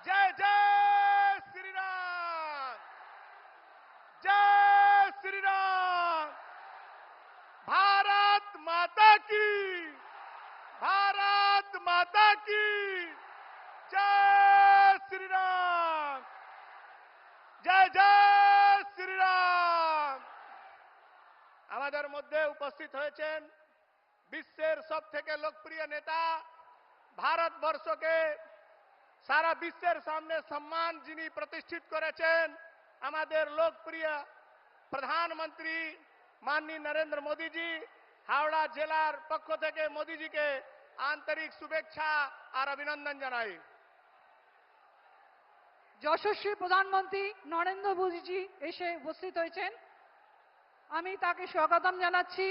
जय जय श्री राम, जय श्री राम। भारत माता की, भारत माता की जय श्री राम, जय जय श्री राम। আমাদের মধ্যে উপস্থিত হয়েছেন বিশ্বের সবথেকে লোকপ্রিয় নেতা, ভারতবর্ষকে সারা বিশ্বের সামনে সম্মান যিনি প্রতিষ্ঠিত করেছেন, আমাদের লোকপ্রিয় প্রধানমন্ত্রী মাননীয় নরেন্দ্র মোদীজি। হাওড়া জেলার পক্ষ থেকে মোদীজিকে আন্তরিক শুভেচ্ছা আর অভিনন্দন জানাই। যশস্বী প্রধানমন্ত্রী নরেন্দ্র মোদীজি এসে উপস্থিত হয়েছেন, আমি তাকে স্বাগতম জানাচ্ছি।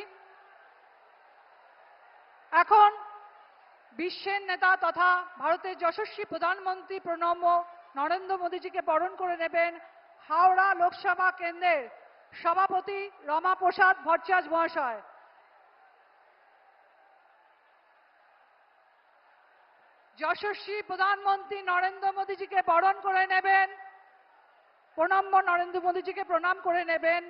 এখন বিশ্বের নেতা তথা ভারতের যশস্বী প্রধানমন্ত্রী প্রণব নরেন্দ্র মোদীজিকে বরণ করে নেবেন হাওড়া লোকসভা কেন্দ্রের সভাপতি রমাপ্রসাদ ভট্টাচার্য মহাশয়। যশস্বী প্রধানমন্ত্রী নরেন্দ্র মোদীজিকে বরণ করে নেবেন, প্রণব নরেন্দ্র মোদীজিকে প্রণাম করে নেবেন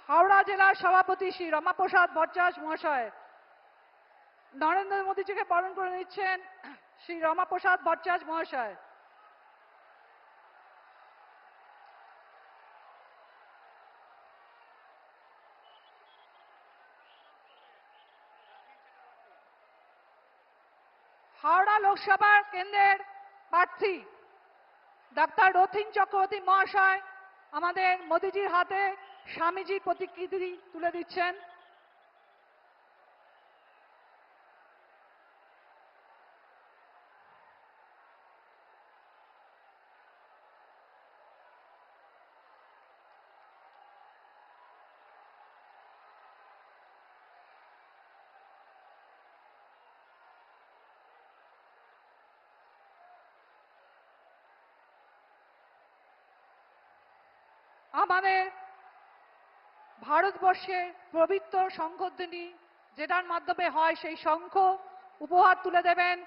হাওড়া জেলার সভাপতি শ্রী রমাপ্রসাদ ভট্টাচার্য মহাশয়। নরেন্দ্র মোদীজিকে বরণ করে নিচ্ছেন শ্রী রমাপ্রসাদ ভট্টাচার্য মহাশয়। হাওড়া লোকসভা কেন্দ্রের প্রার্থী ডাক্তার রথীন চক্রবর্তী মহাশয় আমাদের মোদীজির হাতে স্বামীজির প্রতিকৃতি তুলে দিচ্ছেন। আমাদের ভারতবর্ষে পবিত্র শঙ্খধ্বনি যেটার মাধ্যমে হয়, সেই শঙ্খ উপহার তুলে দেবেন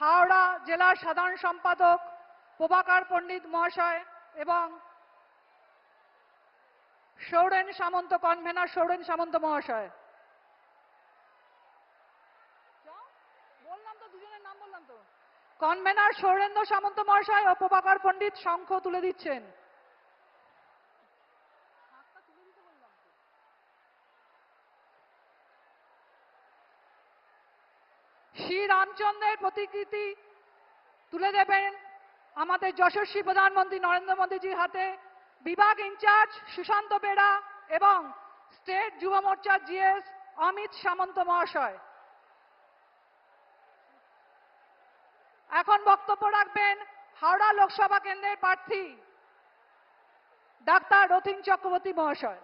হাওড়া জেলার সাধারণ সম্পাদক প্রভাকর পণ্ডিত মহাশয় এবং সৌরেন সামন্ত, কনভেনার সৌরেন সামন্ত মহাশয়। বললাম তো, দুজনের নাম বললাম তো। কনভেনার সৌরেন্দ্র সামন্ত মহাশয় ও প্রভাকর পণ্ডিত শঙ্খ তুলে দিচ্ছেন। শ্রী রামচন্দ্রের প্রতিকৃতি তুলে দেবেন আমাদের যশস্বী প্রধানমন্ত্রী নরেন্দ্র মোদীজির হাতে বিভাগ ইনচার্জ সুশান্ত বেড়া এবং স্টেট যুব মোর্চার জিএস অমিত সামন্ত মহাশয়। এখন বক্তব্য রাখবেন হাওড়া লোকসভা কেন্দ্রের প্রার্থী ডাক্তার রথীন চক্রবর্তী মহাশয়।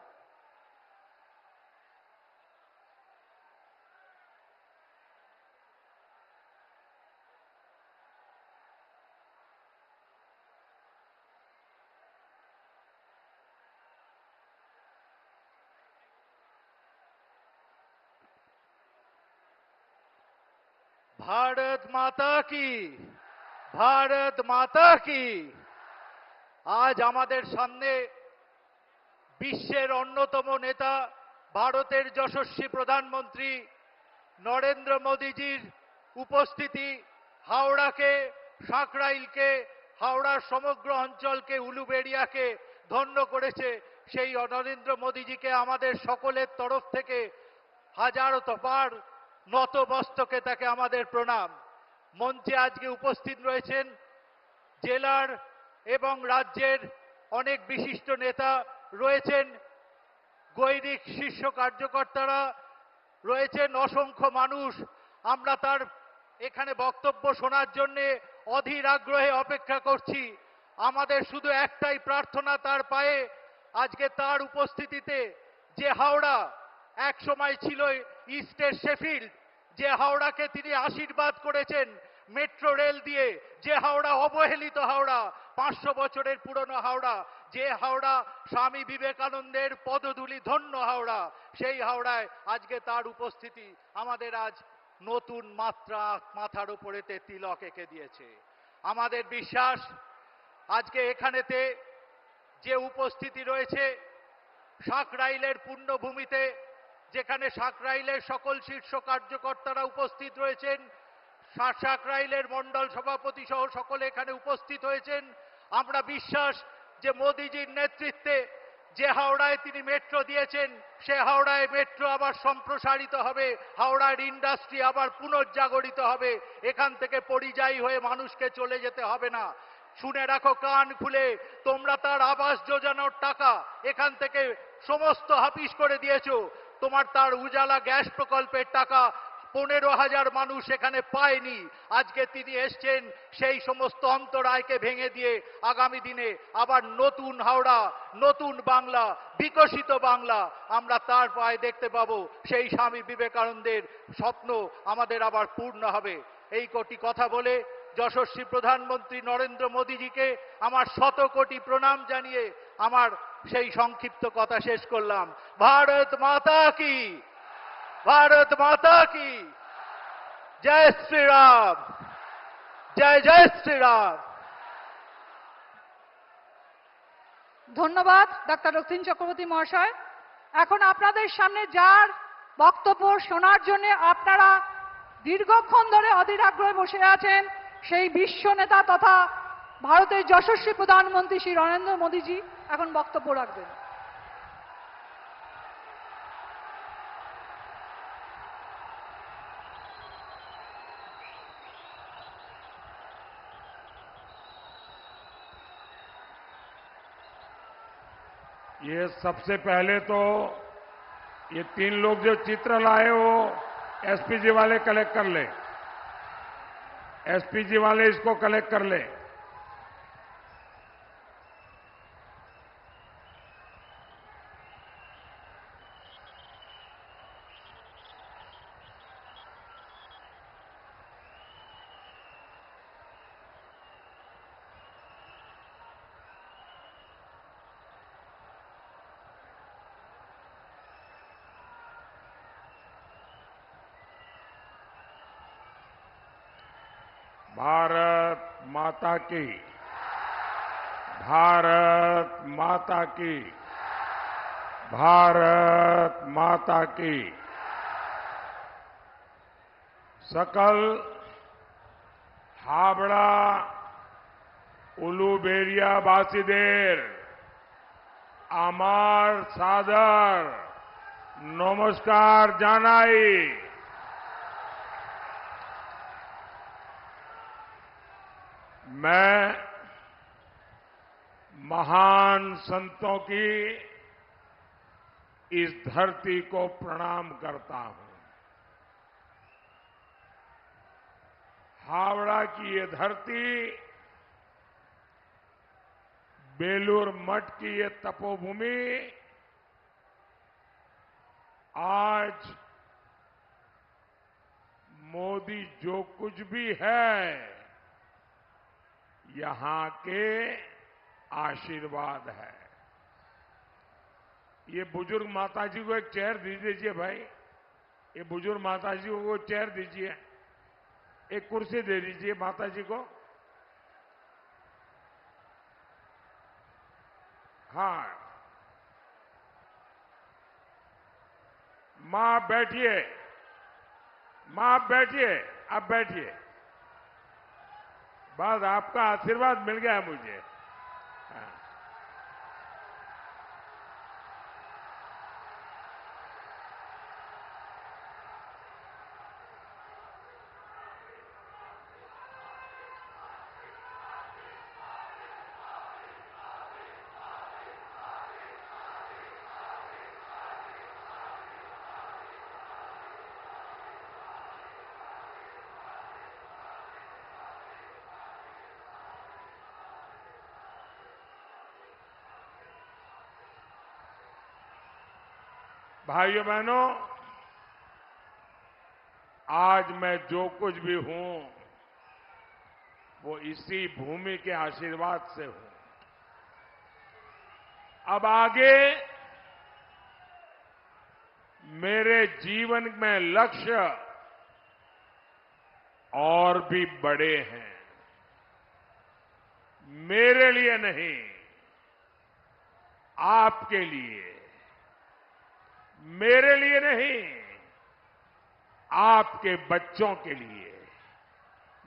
भारत माता की, भारत माता की। আজ আমাদের সামনে বিশ্বের অন্যতম নেতা ভারতের যশস্বী প্রধানমন্ত্রী নরেন্দ্র মোদীজির উপস্থিতি হাওড়াকে, সাঁকরাইলকে, হাওড়ার সমগ্র অঞ্চলকে, উলুবেড়িয়াকে ধন্য করেছে। সেই নরেন্দ্র মোদীজিকে আমাদের সকলের তরফ থেকে হাজারো বার নত মস্তকে তাকে আমাদের প্রণাম। মঞ্চে আজকে উপস্থিত রয়েছেন জেলার এবং রাজ্যের অনেক বিশিষ্ট নেতা, রয়েছেন গৈরিক শীর্ষ কার্যকর্তারা, রয়েছেন অসংখ্য মানুষ। আমরা তার এখানে বক্তব্য শোনার জন্য অধীর আগ্রহে অপেক্ষা করছি। আমাদের শুধু একটাই প্রার্থনা তার পায়ে, আজকে তার উপস্থিতিতে যে হাওড়া এক সময় ছিল ইস্টের শেফিল্ড, যে হাওড়াকে তিনি আশীর্বাদ করেছেন মেট্রো রেল দিয়ে, যে হাওড়া অবহেলিত হাওড়া, 500 বছরের পুরনো হাওড়া, যে হাওড়া স্বামী বিবেকানন্দের পদধূলি ধন্য হাওড়া, সেই হাওড়ায় আজকে তার উপস্থিতি আমাদের আজ নতুন মাত্রা মাথার উপরেতে তিলক এঁকে দিয়েছে। আমাদের বিশ্বাস আজকে এখানেতে যে উপস্থিতি রয়েছে সাঁকরাইলের পুণ্যভূমিতে, যেখানে সাঁকরাইলের সকল শীর্ষ কার্যকর্তারা উপস্থিত রয়েছেন, সাঁকরাইলের মণ্ডল সভাপতি সহ সকলে এখানে উপস্থিত হয়েছেন। আমরা বিশ্বাস যে মোদিজির নেতৃত্বে যে হাওড়ায় তিনি মেট্রো দিয়েছেন, সে হাওড়ায় মেট্রো আবার সম্প্রসারিত হবে, হাওড়ার ইন্ডাস্ট্রি আবার পুনর্জাগরিত হবে, এখান থেকে পরিযায়ী হয়ে মানুষকে চলে যেতে হবে না। শুনে রাখো কান খুলে, তোমরা তার আবাস যোজনার টাকা এখান থেকে সমস্ত হাফিস করে দিয়েছো। তোমার তার উজালা গ্যাস প্রকল্পের টাকা 15,000 মানুষ এখানে পায়নি। আজকে তিনি এসছেন সেই সমস্ত অন্তরায়কে ভেঙে দিয়ে আগামী দিনে আবার নতুন হাওড়া, নতুন বাংলা, বিকশিত বাংলা আমরা তার পায়ে দেখতে পাবো। সেই স্বামী বিবেকানন্দের স্বপ্ন আমাদের আবার পূর্ণ হবে। এই কোটি কথা বলে যশস্বী প্রধানমন্ত্রী নরেন্দ্র মোদীজিকে আমার 100 কোটি প্রণাম জানিয়ে আমার সেই সংক্ষিপ্ত কথা শেষ করলাম। ভারত মাতা কি, भारत माता की जय श्री राम, जय जय श्री राम। ধন্যবাদ ডাক্তার রক্তিম চক্রবর্তী মহাশয়। এখন আপনাদের সামনে যার বক্তব্য শোনার জন্য আপনারা দীর্ঘক্ষণ ধরে অধীর আগ্রহে বসে আছেন, সেই বিশ্ব নেতা তথা ভারতের যশস্বী প্রধানমন্ত্রী শ্রী নরেন্দ্র মোদীজি এখন বক্তব্য রাখবেন। ये सबसे पहले तो ये 3 लोग जो चित्र लाए वो एसपीजी वाले कलेक्ट कर ले, एसपीजी वाले इसको कलेक्ट कर ले। भारत माता की, भारत माता की, भारत माता की। सकल हावड़ा उलुबेरिया बासीदेर आमार सादर नमस्कार जानाई। मैं महान संतों की इस धरती को प्रणाम करता हूं। हावड़ा की ये धरती, बेलूर मठ की ये तपोभूमि आज मोदी जो कुछ भी है यहां के आशीर्वाद है। ये बुजुर्ग माताजी को एक चेयर दे दीजिए भाई, ये बुजुर्ग माताजी को चेयर दीजिए, एक कुर्सी दे दीजिए माताजी को। हाँ मां आप बैठिए, मां आप बैठिए, आप बैठिए। बस आपका आशीर्वाद मिल गया मुझे। हाँ। भाइयों बहनों, आज मैं जो कुछ भी हूं वो इसी भूमि के आशीर्वाद से हूं। अब आगे मेरे जीवन में लक्ष्य और भी बड़े हैं। मेरे लिए नहीं, आपके लिए, मेरे लिए नहीं, आपके बच्चों के लिए,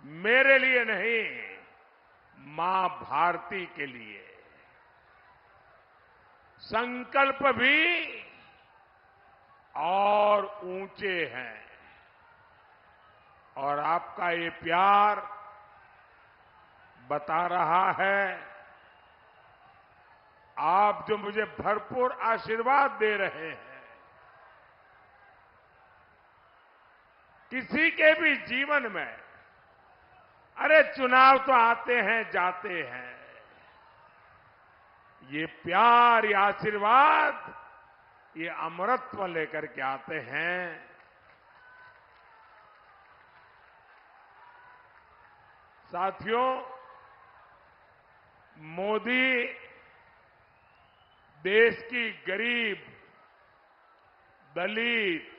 मेरे लिए नहीं, मां भारती के लिए। संकल्प भी और ऊंचे हैं और आपका ये प्यार बता रहा है, आप जो मुझे भरपूर आशीर्वाद दे रहे हैं, किसी के भी जीवन में, अरे चुनाव तो आते हैं जाते हैं, ये प्यार, ये आशीर्वाद, ये अमरत्व लेकर के आते हैं। साथियों, मोदी देश की गरीब, दलित,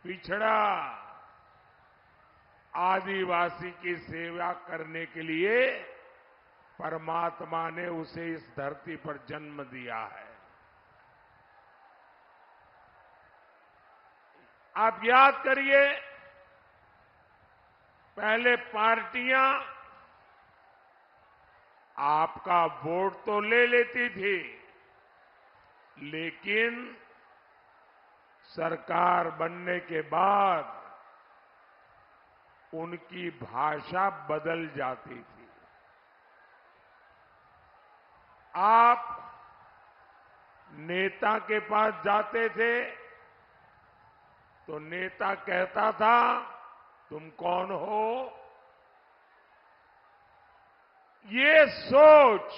पिछड़ा, आदिवासी की सेवा करने के लिए परमात्मा ने उसे इस धरती पर जन्म दिया है। आप याद करिए, पहले पार्टियां आपका वोट तो ले लेती थी, लेकिन सरकार बनने के बाद उनकी भाषा बदल जाती थी। आप नेता के पास जाते थे तो नेता कहता था, तुम कौन हो? ये सोच,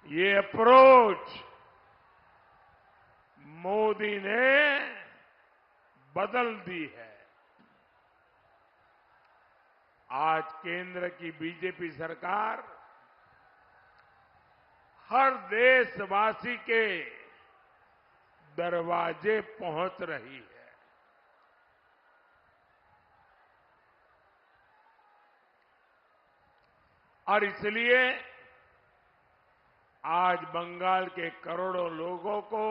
ये अप्रोच मोदी ने बदल दी है। आज केंद्र की बीजेपी सरकार हर देशवासी के दरवाजे पहुंच रही है। और इसलिए आज बंगाल के करोड़ों लोगों को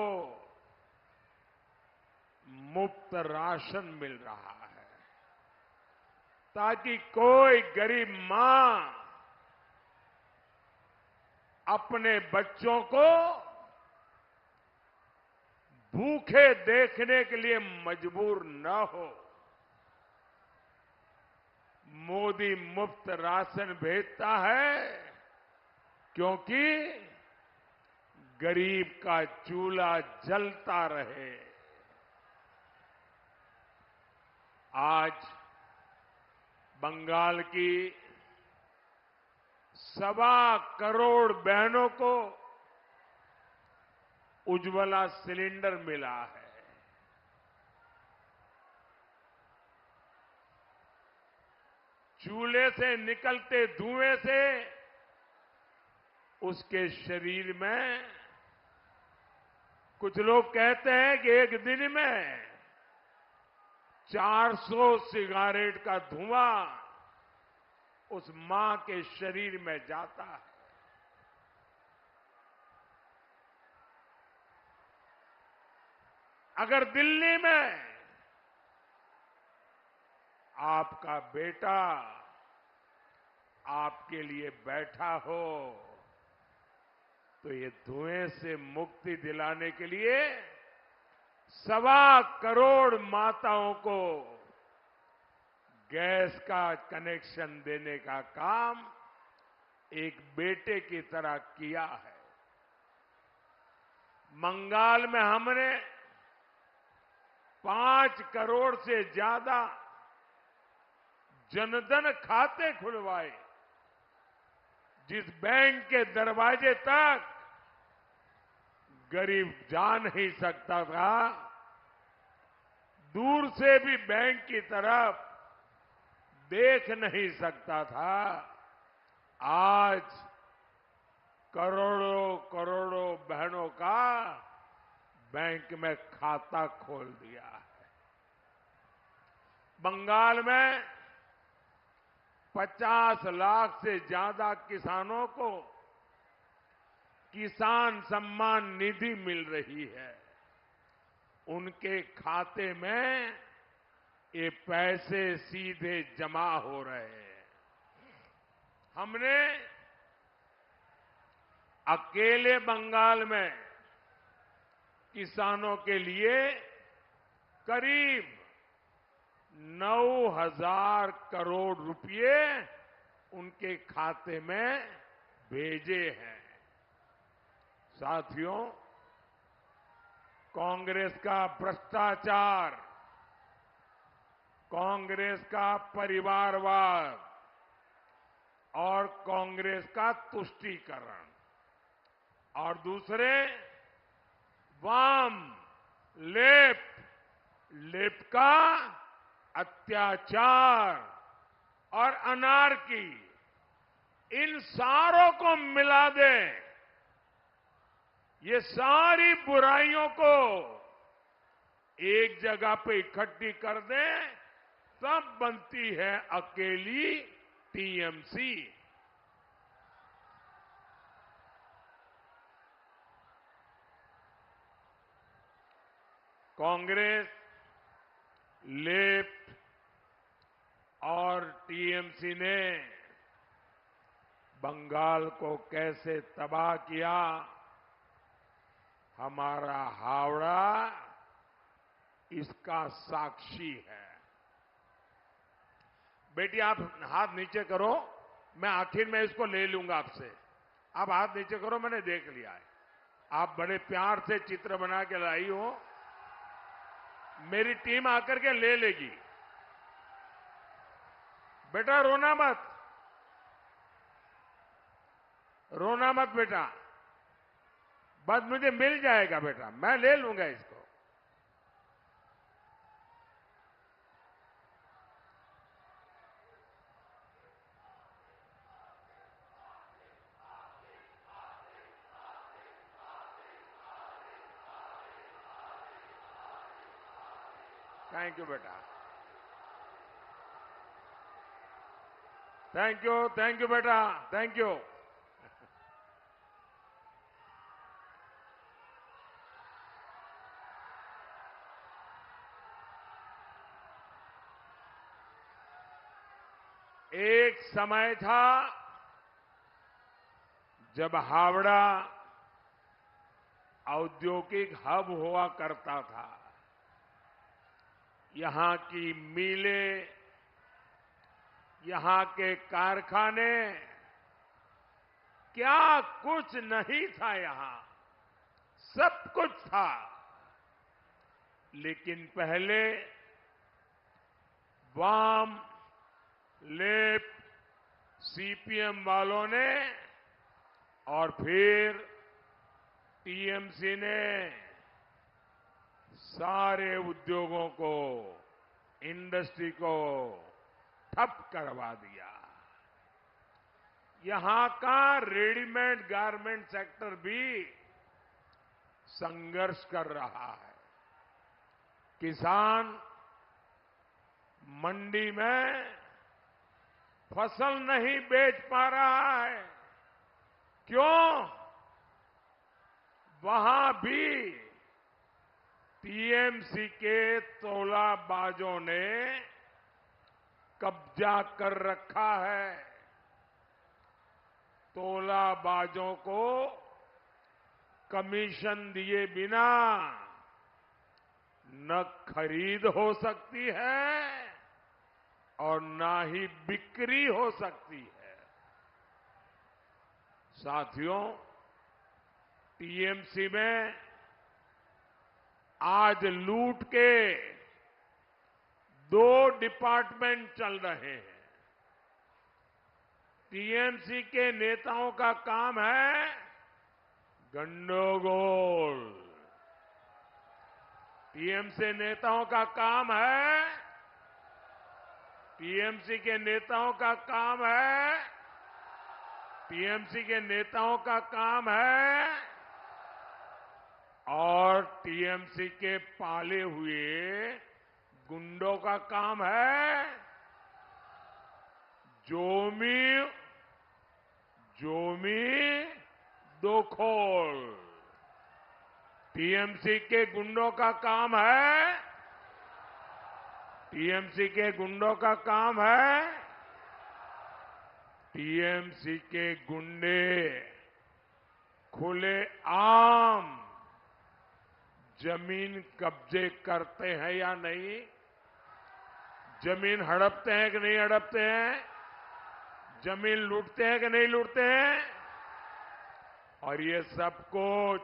मुफ्त राशन मिल रहा है, ताकि कोई गरीब मां अपने बच्चों को भूखे देखने के लिए मजबूर न हो। मोदी मुफ्त राशन भेजता है क्योंकि गरीब का चूल्हा जलता रहे। आज बंगाल की 1.25 करोड़ बहनों को उज्ज्वला सिलेंडर मिला है। चूल्हे से निकलते धुएं से उसके शरीर में, कुछ लोग कहते हैं कि एक दिन में 400 सिगारेट का धुआं उस मां के शरीर में जाता है। अगर दिल्ली में आपका बेटा आपके लिए बैठा हो तो ये धुएं से मुक्ति दिलाने के लिए 1.25 करोड़ माताओं को गैस का कनेक्शन देने का काम एक बेटे की तरह किया है। बंगाल में हमने 5 करोड़ से ज्यादा जनधन खाते खुलवाए, जिस बैंक के दरवाजे तक गरीब जा नहीं सकता था, दूर से भी बैंक की तरफ देख नहीं सकता था, आज करोड़ों करोड़ों बहनों का बैंक में खाता खोल दिया है। बंगाल में 50 लाख से ज्यादा किसानों को किसान सम्मान निधि मिल रही है। उनके खाते में ये पैसे सीधे जमा हो रहे हैं। हमने अकेले बंगाल में किसानों के लिए करीब 9,000 करोड़ रुपए उनके खाते में भेजे हैं। साथियों, कांग्रेस का भ्रष्टाचार, कांग्रेस का परिवारवाद और कांग्रेस का तुष्टीकरण और दूसरे वाम लेफ्ट का अत्याचार और अनार्की, इन सारों को मिला दें, ये सारी बुराइयों को एक जगह पे इकट्ठी कर दें, तब बनती है अकेली टीएमसी। कांग्रेस, लेफ्ट और टीएमसी ने बंगाल को कैसे तबाह किया, हमारा हावड़ा इसका साक्षी है। बेटी, आप हाथ नीचे करो, मैं आखिर में इसको ले लूंगा आपसे। आप हाथ नीचे करो, मैंने देख लिया है। आप बड़े प्यार से चित्र बना के लाई हो, मेरी टीम आकर के ले लेगी। बेटा रोना मत, रोना मत बेटा, बस मुझे मिल जाएगा बेटा, मैं ले लूंगा इसको। थैंक यू बेटा, थैंक यू बेटा, थैंक यू। एक समय था जब हावड़ा औद्योगिक हब हुआ करता था। यहां की मिलें, यहां के कारखाने, क्या कुछ नहीं था यहां, सब कुछ था। लेकिन पहले वाम, लेफ्ट, सीपीएम वालों ने और फिर टीएमसी ने सारे उद्योगों को, इंडस्ट्री को ठप करवा दिया। यहां का रेडीमेड गारमेंट सेक्टर भी संघर्ष कर रहा है। किसान मंडी में फसल नहीं बेच पा रहा है। क्यों? वहां भी टीएमसी के तोलाबाजों ने कब्जा कर रखा है। तोलाबाजों को कमीशन दिए बिना न खरीद हो सकती है और ना ही बिक्री हो सकती है। साथियों, टीएमसी में आज लूट के 2 डिपार्टमेंट चल रहे हैं। टीएमसी के नेताओं का काम है गंडोगोल। टीएमसी नेताओं का काम है, टीएमसी के नेताओं का काम है, टीएमसी के नेताओं का काम है और टीएमसी के पाले हुए गुंडों का काम है जोमी दोखोल। टीएमसी के गुंडों का काम है टीएमसी के गुंडे खुले आम जमीन कब्जे करते हैं या नहीं, जमीन हड़पते हैं कि नहीं हड़पते हैं, जमीन लूटते हैं कि नहीं लूटते हैं। और ये सब कुछ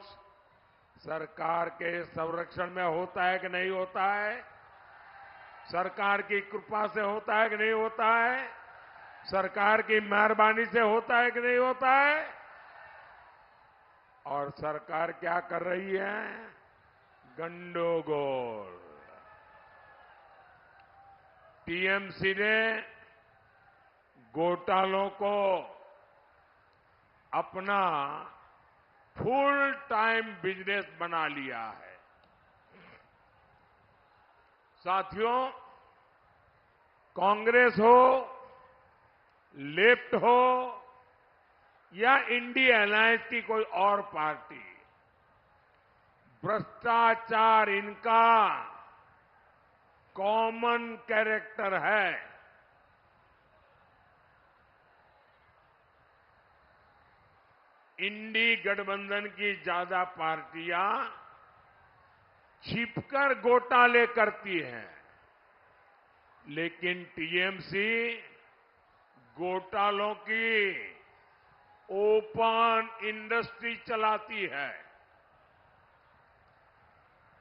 सरकार के संरक्षण में होता है कि नहीं होता है, सरकार की कृपा से होता है कि नहीं होता है, सरकार की मेहरबानी से होता है कि नहीं होता है। और सरकार क्या कर रही है, गंडोगोल। टीएमसी ने घोटालों को अपना फुल टाइम बिजनेस बना लिया है। साथियों, कांग्रेस हो, लेफ्ट हो या इंडिया अलायंस की कोई और पार्टी, भ्रष्टाचार इनका कॉमन कैरेक्टर है। इंडी गठबंधन की ज्यादा पार्टियां छिपकर घोटाले करती हैं, लेकिन टीएमसी घोटालों की ओपन इंडस्ट्री चलाती है।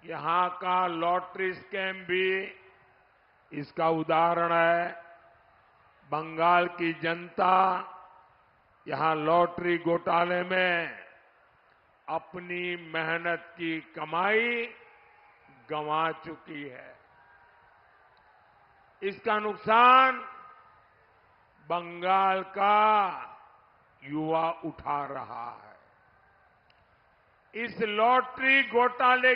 यहां का लॉटरी स्कैम भी इसका उदाहरण है। बंगाल की जनता यहां लॉटरी घोटाले में अपनी मेहनत की कमाई गंवा चुकी है। इसका नुकसान बंगाल का युवा उठा रहा है। इस लॉटरी घोटाले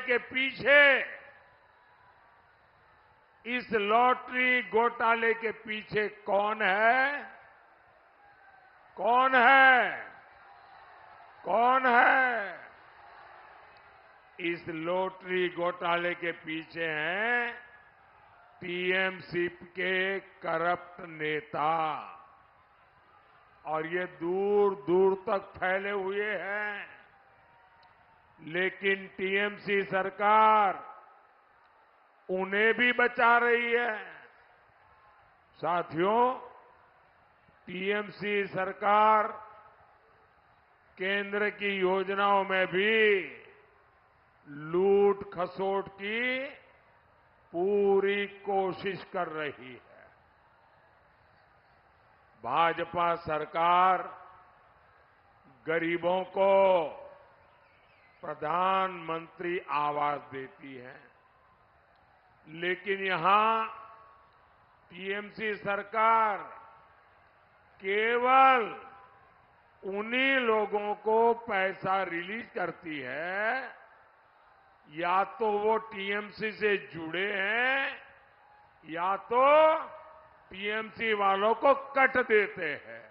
के पीछे कौन है? कौन है? इस लॉटरी घोटाले के पीछे हैं टीएमसी के करप्ट नेता, और ये दूर दूर तक फैले हुए हैं। लेकिन टीएमसी सरकार उन्हें भी बचा रही है। साथियों, टीएमसी सरकार केंद्र की योजनाओं में भी लूट खसोट की पूरी कोशिश कर रही है। भाजपा सरकार गरीबों को प्रधानमंत्री आवास देती है, लेकिन यहां टीएमसी सरकार केवल उन्हीं लोगों को पैसा रिलीज करती है या तो वो टीएमसी से जुड़े हैं या तो टीएमसी वालों को कट देते हैं।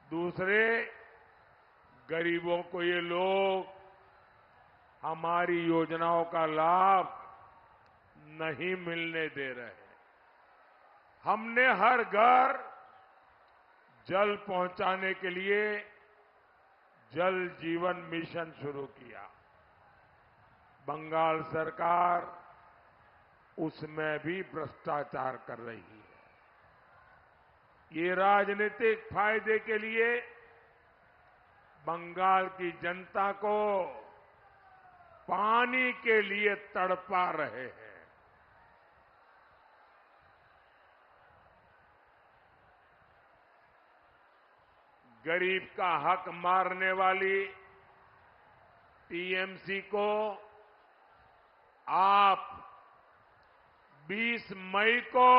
दूसरे गरीबों को ये लोग हमारी योजनाओं का लाभ नहीं मिलने दे रहे। हमने हर घर जल पहुंचाने के लिए जल जीवन मिशन शुरू किया। बंगाल सरकार उसमें भी भ्रष्टाचार कर रही है। ये राजनीतिक फायदे के लिए बंगाल की जनता को पानी के लिए तड़पा रहे हैं। गरीब का हक मारने वाली टीएमसी को आप 20 मई को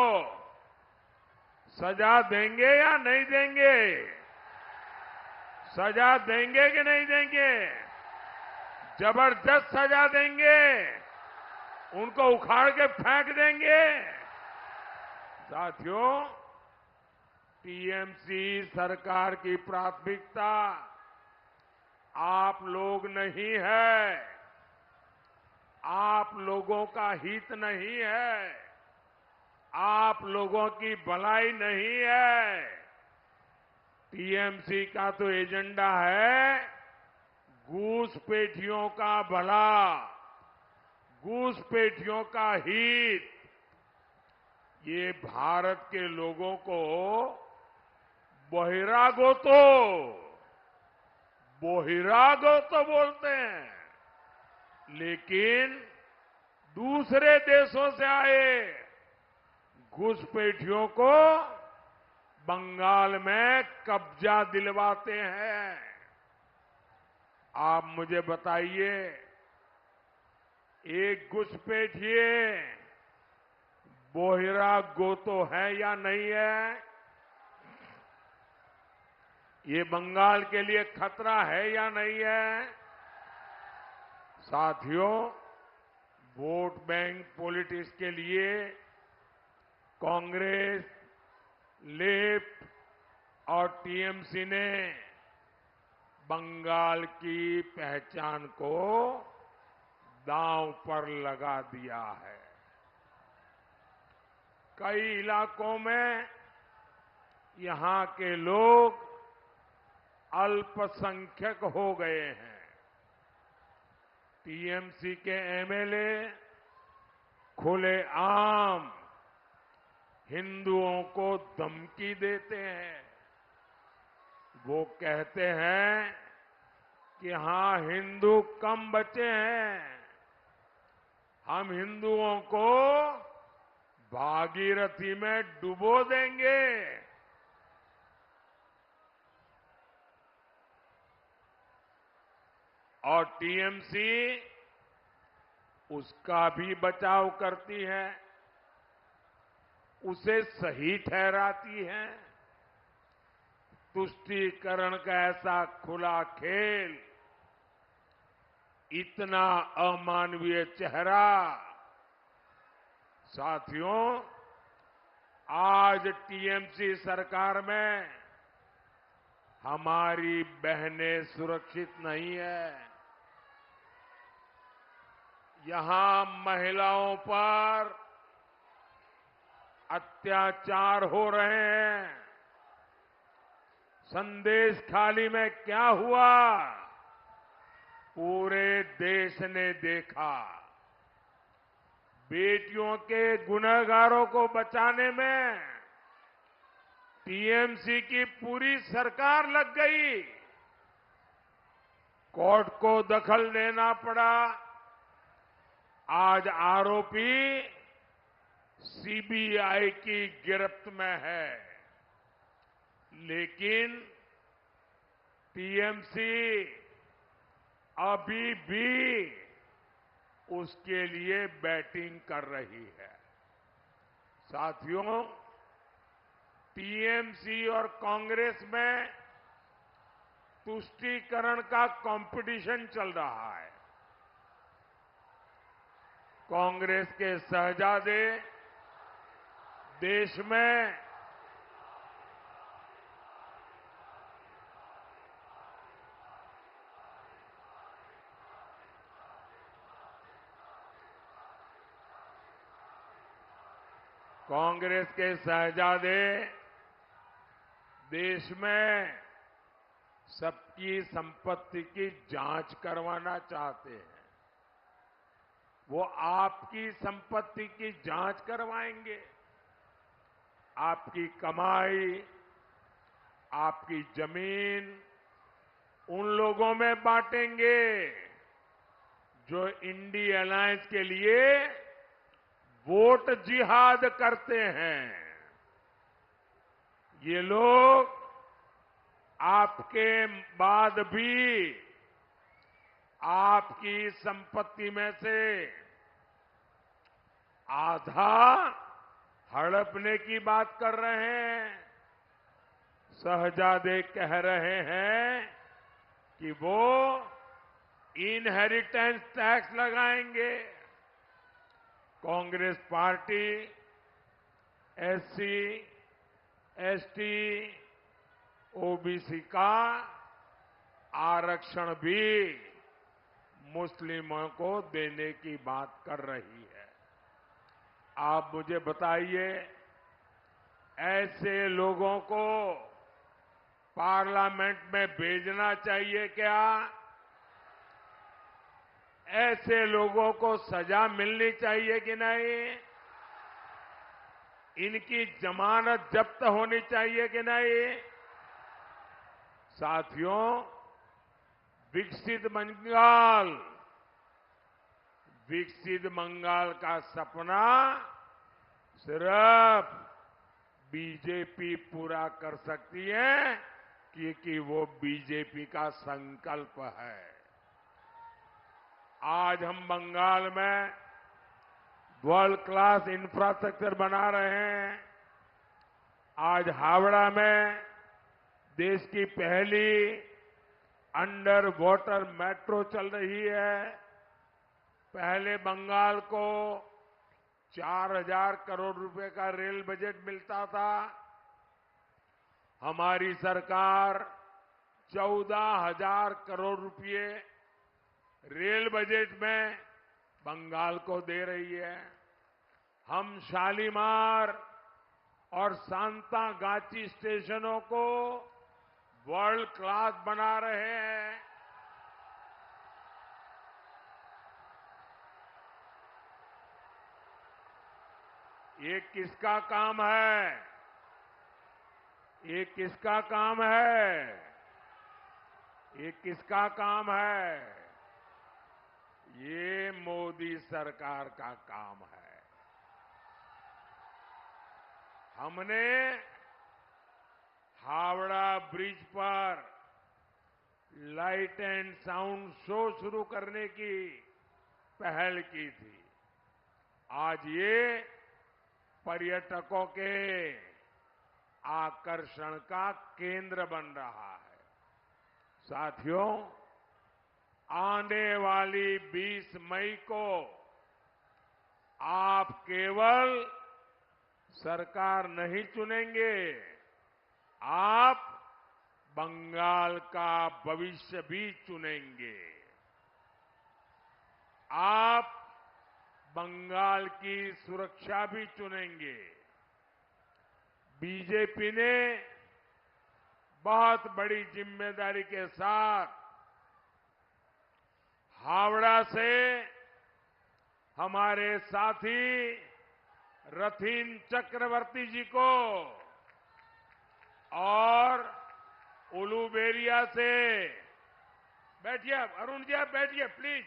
सजा देंगे या नहीं देंगे? सजा देंगे कि नहीं देंगे? जबरदस्त सजा देंगे। उनको उखाड़ के फेंक देंगे। साथियों, टीएमसी सरकार की प्राथमिकता आप लोग नहीं है, आप लोगों का हित नहीं है, आप लोगों की भलाई नहीं है। टीएमसी का तो एजेंडा है घूसपैठियों का भला, घूसपैठियों का हित। ये भारत के लोगों को बहिरागो तो बोलते हैं, लेकिन दूसरे देशों से आए घुसपैठियों को बंगाल में कब्जा दिलवाते हैं। आप मुझे बताइए, एक घुसपैठिए बहिरागो तो है या नहीं है? ये बंगाल के लिए खतरा है या नहीं है? साथियों, वोट बैंक पॉलिटिक्स के लिए कांग्रेस, लेफ्ट और टीएमसी ने बंगाल की पहचान को दांव पर लगा दिया है। कई इलाकों में यहां के लोग अल्पसंख्यक हो गए हैं। टीएमसी के एमएलए खुलेआम हिंदुओं को धमकी देते हैं। वो कहते हैं कि हां, हिंदू कम बचे हैं, हम हिंदुओं को भागीरथी में डुबो देंगे। और टीएमसी उसका भी बचाव करती है, उसे सही ठहराती है। तुष्टीकरण का ऐसा खुला खेल, इतना अमानवीय चेहरा। साथियों, आज टीएमसी सरकार में हमारी बहनें सुरक्षित नहीं है। यहां महिलाओं पर अत्याचार हो रहे हैं। संदेश खाली में क्या हुआ, पूरे देश ने देखा। बेटियों के गुनहगारों को बचाने में टीएमसी की पूरी सरकार लग गई। कोर्ट को दखल देना पड़ा। आज आरोपी सीबीआई की गिरफ्त में है, लेकिन टीएमसी अभी भी उसके लिए बैटिंग कर रही है। साथियों, टीएमसी और कांग्रेस में तुष्टीकरण का कंपटीशन चल रहा है। कांग्रेस के शहजादे देश में कांग्रेस के शहजादे देश में सबकी संपत्ति की जांच करवाना चाहते हैं। वो आपकी संपत्ति की जांच करवाएंगे, आपकी कमाई, आपकी जमीन उन लोगों में बांटेंगे जो इंडी अलायंस के लिए वोट जिहाद करते हैं। ये लोग आपके बाद भी आपकी संपत्ति में से आधा हड़पने की बात कर रहे हैं। शहजादे कह रहे हैं कि वो इनहेरिटेंस टैक्स लगाएंगे। Congress party SC, ST, OBC का आरक्षण भी मुस्लिमों को देने की बात कर रही है। आप मुझे बताइए, ऐसे लोगों को पार्लियामेंट में भेजना चाहिए क्या? ऐसे लोगों को सजा मिलनी चाहिए कि नहीं? इनकी जमानत जब्त होनी चाहिए कि नहीं? साथियों, विकसित बंगाल का सपना सिर्फ बीजेपी पूरा कर सकती है, क्योंकि वो बीजेपी का संकल्प है। आज हम बंगाल में वर्ल्ड क्लास इंफ्रास्ट्रक्चर बना रहे हैं। आज हावड़ा में देश की पहली अंडर वाटर मेट्रो चल रही है। पहले बंगाल को 4,000 करोड़ रुपए का रेल बजट मिलता था। हमारी सरकार 14,000 करोड़ रुपए रेल बजट में बंगाल को दे रही है। हम शालीमार और सांतागाची स्टेशनों को वर्ल्ड क्लास बना रहे हैं। ये किसका काम है? ये किसका काम है? ये किसका काम है? ये मोदी सरकार का काम है। हमने हावड़ा ब्रिज पर लाइट एंड साउंड शो शुरू करने की पहल की थी। आज ये पर्यटकों के आकर्षण का केंद्र बन रहा है। साथियों, आने वाली 20 मई को आप केवल सरकार नहीं चुनेंगे, आप बंगाल का भविष्य भी चुनेंगे। आप बंगाल की सुरक्षा भी चुनेंगे। बीजेपी ने बहुत बड़ी जिम्मेदारी के साथ हावड़ा से हमारे साथी रथीन चक्रवर्ती जी को और उलूबेरिया से, बैठिए आप, अरुण जी आप बैठिए प्लीज,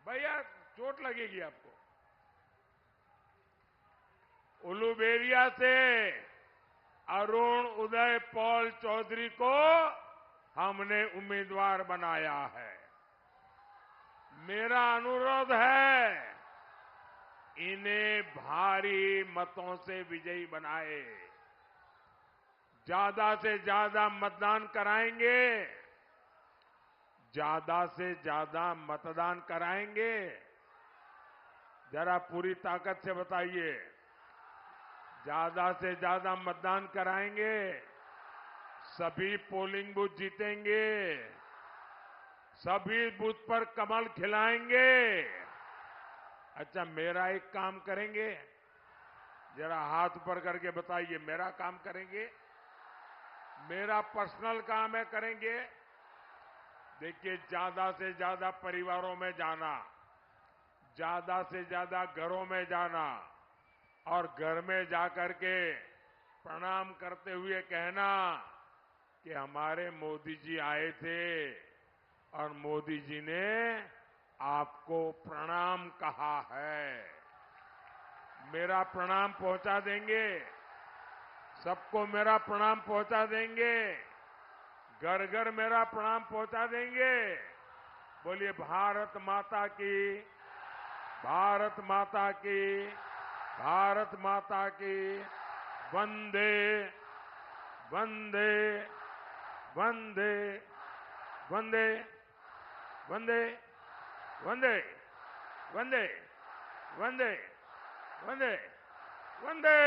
भैया चोट लगेगी आपको। उलूबेरिया से अरुण उदय पॉल चौधरी को हमने उम्मीदवार बनाया है। मेरा अनुरोध है, इन्हें भारी मतों से विजयी बनाए। ज्यादा से ज्यादा मतदान कराएंगे, ज्यादा से ज्यादा मतदान कराएंगे। जरा पूरी ताकत से बताइए, ज्यादा से ज्यादा मतदान कराएंगे, सभी पोलिंग बूथ जीतेंगे, सभी बूथ पर कमल खिलाएंगे। अच्छा, मेरा एक काम करेंगे, जरा हाथ ऊपर करके बताइए, मेरा काम करेंगे? मेरा पर्सनल काम है, करेंगे? देखिए, ज्यादा से ज्यादा परिवारों में जाना, ज्यादा से ज्यादा घरों में जाना और घर में जाकर के प्रणाम करते हुए कहना कि हमारे मोदी जी आए थे और मोदी जी ने आपको प्रणाम कहा है। मेरा प्रणाम पहुंचा देंगे, सबको मेरा प्रणाम पहुंचा देंगे, घर घर मेरा प्रणाम पहुंचा देंगे। बोलिए भारत माता की, भारत माता की, भारत माता की। वंदे वंदे वंदे वंदे वंदे वंदे वंदे वंदे वंदे वंदे